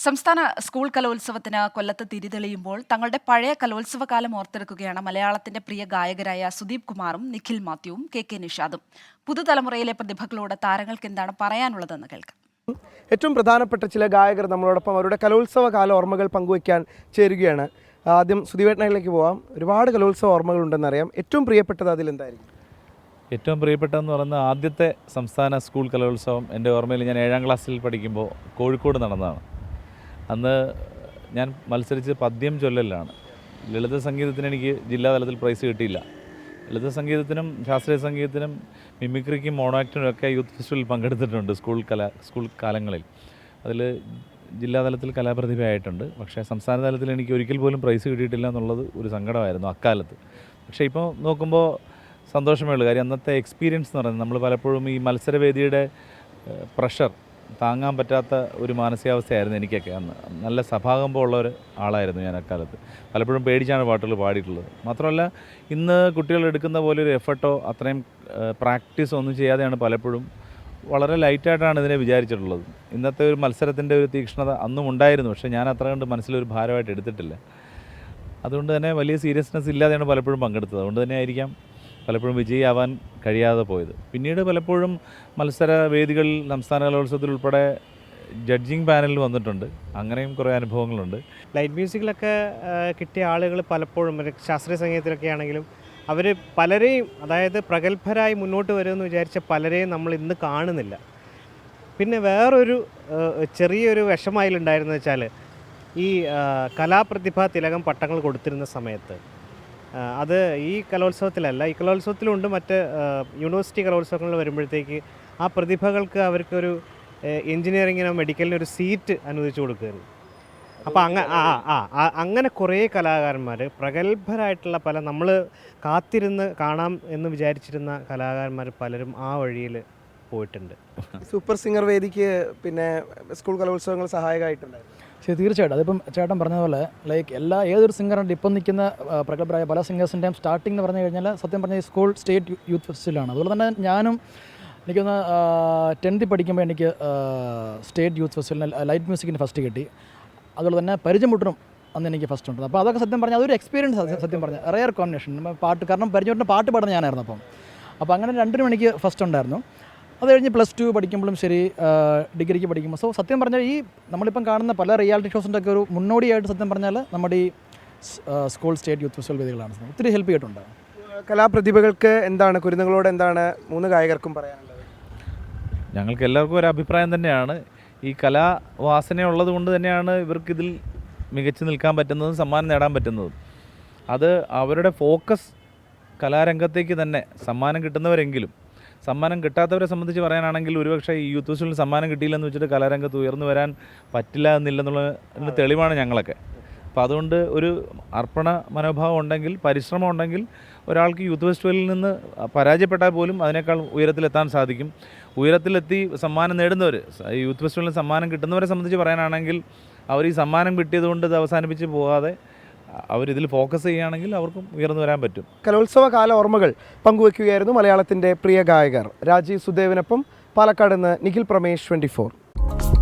സംസ്ഥാന സ്കൂൾ കലോത്സവത്തിന് കൊല്ലത്ത് തിരിതെളിയുമ്പോൾ തങ്ങളുടെ പഴയ കലോത്സവ കാലം ഓർത്തെടുക്കുകയാണ് മലയാളത്തിന്റെ പ്രിയ ഗായകരായ സുദീപ് കുമാറും നിഖിൽ മാത്യുവും കെ നിഷാദും. പുതുതലമുറയിലെ പ്രതിഭകളോട് താരങ്ങൾക്ക് എന്താണ് പറയാനുള്ളതെന്ന് കേൾക്കാം. ഏറ്റവും പ്രധാനപ്പെട്ട ചില ഗായകർ നമ്മളോടൊപ്പം അവരുടെ കലോത്സവ കാല ഓർമ്മകൾ പങ്കുവയ്ക്കാൻ ചേരുകയാണ്. ആദ്യം സുദീപേട്ടനിലേക്ക് പോവാം. ഒരുപാട് കലോത്സവ ഓർമ്മകളുണ്ടെന്നറിയാം. ഏറ്റവും പ്രിയപ്പെട്ടത് അതിലെന്തായിരിക്കും? ഏറ്റവും പ്രിയപ്പെട്ടതെന്ന് പറയുന്നത് ആദ്യത്തെ സംസ്ഥാന സ്കൂൾ കലോത്സവം എൻ്റെ ഓർമ്മയിൽ ഞാൻ 7ാം ക്ലാസ്സിൽ പഠിക്കുമ്പോൾ കോഴിക്കോട് നടന്നതാണ്. അന്ന് ഞാൻ മത്സരിച്ച് പദ്യം ചൊല്ലലാണ്. ലളിത സംഗീതത്തിന് എനിക്ക് ജില്ലാതലത്തിൽ പ്രൈസ് കിട്ടിയില്ല. ലളിത സംഗീതത്തിനും ശാസ്ത്രീയ സംഗീതത്തിനും മിമിക്രിക്കും മോണോ ആക്ടിനും ഒക്കെ യൂത്ത് ഫെസ്റ്റിവലിൽ പങ്കെടുത്തിട്ടുണ്ട് സ്കൂൾ കാലങ്ങളിൽ. അതിൽ ജില്ലാതലത്തിൽ കലാപ്രതിഭയായിട്ടുണ്ട്. പക്ഷേ സംസ്ഥാന തലത്തിൽ എനിക്ക് ഒരിക്കൽ പോലും പ്രൈസ് കിട്ടിയിട്ടില്ല എന്നുള്ളത് ഒരു സങ്കടമായിരുന്നു അക്കാലത്ത്. പക്ഷേ ഇപ്പോൾ നോക്കുമ്പോൾ സന്തോഷമേ ഉള്ളൂ. കാര്യം അന്നത്തെ എക്സ്പീരിയൻസ് എന്ന് പറയുന്നത് നമ്മൾ പലപ്പോഴും ഈ മത്സരവേദിയുടെ പ്രഷർ താങ്ങാൻ പറ്റാത്ത ഒരു മാനസികാവസ്ഥയായിരുന്നു എനിക്കൊക്കെ. അന്ന് നല്ല സഭാകമ്പം ഉള്ള ഒരു ആളായിരുന്നു ഞാൻ അക്കാലത്ത്. പലപ്പോഴും പേടിച്ചാണ് പാട്ടുകൾ പാടിയിട്ടുള്ളത്. മാത്രമല്ല ഇന്ന് കുട്ടികൾ എടുക്കുന്ന പോലെ ഒരു എഫർട്ടോ അത്രയും പ്രാക്ടീസോ ഒന്നും ചെയ്യാതെയാണ് പലപ്പോഴും വളരെ ലൈറ്റായിട്ടാണ് ഇതിനെ വിചാരിച്ചിട്ടുള്ളത്. ഇന്നത്തെ ഒരു മത്സരത്തിൻ്റെ ഒരു തീക്ഷ്ണത അന്നും ഉണ്ടായിരുന്നു. പക്ഷേ ഞാൻ അത്ര കണ്ട് മനസ്സിലൊരു ഭാരമായിട്ട് എടുത്തിട്ടില്ല. അതുകൊണ്ട് തന്നെ വലിയ സീരിയസ്നെസ് ഇല്ലാതെയാണ് പലപ്പോഴും പങ്കെടുത്തത്. അതുകൊണ്ട് തന്നെ ആയിരിക്കാം പലപ്പോഴും വിജയിയാവാൻ കഴിയാതെ പോയത്. പിന്നീട് പലപ്പോഴും മത്സര വേദികളിൽ സംസ്ഥാന കലോത്സവത്തിൽ ഉൾപ്പെടെ ജഡ്ജിങ് പാനലിൽ വന്നിട്ടുണ്ട്. അങ്ങനെയും കുറേ അനുഭവങ്ങളുണ്ട്. ലൈറ്റ് മ്യൂസിക്കിലൊക്കെ കിട്ടിയ ആളുകൾ പലപ്പോഴും ശാസ്ത്രീയ സംഗീതത്തിലൊക്കെ ആണെങ്കിലും അവർ പലരെയും, അതായത് പ്രഗത്ഭരായി മുന്നോട്ട് വരുമെന്ന് വിചാരിച്ച പലരെയും നമ്മൾ ഇന്ന് കാണുന്നില്ല. പിന്നെ വേറൊരു ചെറിയൊരു വിഷമയിലുണ്ടായിരുന്നത് വെച്ചാൽ ഈ കലാപ്രതിഭാ തിലകം പട്ടങ്ങൾ കൊടുത്തിരുന്ന സമയത്ത് അത് ഈ കലോത്സവത്തിലല്ല, ഈ കലോത്സവത്തിലുണ്ട്, മറ്റ് യൂണിവേഴ്സിറ്റി കലോത്സവങ്ങളിൽ വരുമ്പോഴത്തേക്ക് ആ പ്രതിഭകൾക്ക് അവർക്കൊരു എൻജിനീയറിങ്ങിനോ മെഡിക്കലിനോ ഒരു സീറ്റ് അനുവദിച്ചു കൊടുക്കുകയായിരുന്നു. അപ്പോൾ അങ്ങനെ കുറേ കലാകാരന്മാർ, പ്രഗത്ഭരായിട്ടുള്ള പല, നമ്മൾ കാത്തിരുന്ന് കാണാം എന്ന് വിചാരിച്ചിരുന്ന കലാകാരന്മാർ പലരും ആ വഴിയിൽ പോയിട്ടുണ്ട്. സൂപ്പർ സിംഗർ വേദിക്ക് പിന്നെ സ്കൂൾ കലോത്സവങ്ങൾ സഹായകമായിട്ടുണ്ടായിരുന്നു. ശരി, തീർച്ചയായിട്ടും. അതിപ്പം ചേട്ടൻ പറഞ്ഞതുപോലെ ഏതൊരു സിംഗറുണ്ട് ഇപ്പം നിൽക്കുന്ന പ്രഗത്ഭരായ പല സിംഗേഴ്സിൻ്റെയും സ്റ്റാർട്ടിംഗ് എന്ന് പറഞ്ഞു കഴിഞ്ഞാൽ സത്യം പറഞ്ഞാൽ ഈ സ്കൂൾ സ്റ്റേറ്റ് യൂത്ത് ഫെസ്റ്റിവലാണ്. അതുപോലെ തന്നെ ഞാനും എനിക്കൊന്ന് 10th പഠിക്കുമ്പോൾ എനിക്ക് സ്റ്റേറ്റ് യൂത്ത് ഫെസ്റ്റിവലിന് ലൈറ്റ് മ്യൂസിക്കിന് ഫസ്റ്റ് കിട്ടി. അതുപോലെ തന്നെ പരിചയമുട്ടനും അന്ന് എനിക്ക് ഫസ്റ്റ് ഉണ്ട്. അപ്പോൾ അതൊക്കെ സത്യം പറഞ്ഞാൽ അതൊരു എക്സ്പീരിയൻസ്. സത്യം പറഞ്ഞാൽ റെയർ കോമ്പിനേഷൻ പാട്ട്, കാരണം പരിചയമുട്ടന് പാട്ട് പാടുന്ന ഞാനായിരുന്നു. അപ്പോൾ അങ്ങനെ 2 മണിക്ക് ഫസ്റ്റ് ഉണ്ടായിരുന്നു. അത് കഴിഞ്ഞ് +2 പഠിക്കുമ്പോഴും ശരി, ഡിഗ്രിക്ക് പഠിക്കുമ്പോൾ. സോ സത്യം പറഞ്ഞാൽ ഈ നമ്മളിപ്പം കാണുന്ന പല റിയാലിറ്റി ഷോസിൻ്റെ ഒക്കെ ഒരു മുന്നോടിയായിട്ട് സത്യം പറഞ്ഞാൽ നമ്മുടെ ഈ സ്കൂൾ സ്റ്റേറ്റ് യൂത്ത് ഫെസ്റ്റിവൽ വേദികളാണ് ഒത്തിരി ഹെൽപ്പ് ചെയ്തിട്ടുണ്ട്. കലാപ്രതിഭകൾക്ക് എന്താണ്, കുരുന്നുകളോട് എന്താണ് 3 ഗായകർക്കും പറയാനുള്ളത്? ഞങ്ങൾക്ക് എല്ലാവർക്കും ഒരു അഭിപ്രായം തന്നെയാണ്. ഈ കലാവാസനയുള്ളത് കൊണ്ട് തന്നെയാണ് ഇവർക്കിതിൽ മികച്ചു നിൽക്കാൻ പറ്റുന്നതും സമ്മാനം നേടാൻ പറ്റുന്നതും. അത് അവരുടെ ഫോക്കസ് കലാരംഗത്തേക്ക് തന്നെ, സമ്മാനം കിട്ടുന്നവരെങ്കിലും. സമ്മാനം കിട്ടാത്തവരെ സംബന്ധിച്ച് പറയാനാണെങ്കിൽ ഒരുപക്ഷെ ഈ യൂത്ത് ഫെസ്റ്റിവലിന് സമ്മാനം കിട്ടിയില്ലെന്ന് വെച്ചിട്ട് കലാരംഗത്ത് ഉയർന്നു വരാൻ പറ്റില്ല എന്നില്ലെന്നുള്ളതിന് തെളിവാണ് ഞങ്ങളൊക്കെ. അപ്പോൾ അതുകൊണ്ട് ഒരു അർപ്പണ മനോഭാവം ഉണ്ടെങ്കിൽ, പരിശ്രമം ഉണ്ടെങ്കിൽ ഒരാൾക്ക് യൂത്ത് ഫെസ്റ്റിവലിൽ നിന്ന് പരാജയപ്പെട്ടാൽ പോലും അതിനേക്കാൾ ഉയരത്തിലെത്താൻ സാധിക്കും. ഉയരത്തിലെത്തി സമ്മാനം നേടുന്നവർ, യൂത്ത് ഫെസ്റ്റിവലിന് സമ്മാനം കിട്ടുന്നവരെ സംബന്ധിച്ച് പറയാനാണെങ്കിൽ അവർ ഈ സമ്മാനം കിട്ടിയതുകൊണ്ട് ഇത് അവസാനിപ്പിച്ച് പോകാതെ അവരിതിൽ ഫോക്കസ് ചെയ്യുകയാണെങ്കിൽ അവർക്കും ഉയർന്നു വരാൻ പറ്റും. കലോത്സവ കാല ഓർമ്മകൾ പങ്കുവയ്ക്കുകയായിരുന്നു മലയാളത്തിൻ്റെ പ്രിയ ഗായകർ. രാജീവ് സുദേവിനൊപ്പം പാലക്കാട് നിന്ന് നിഖിൽ പ്രമേഷ്, 24.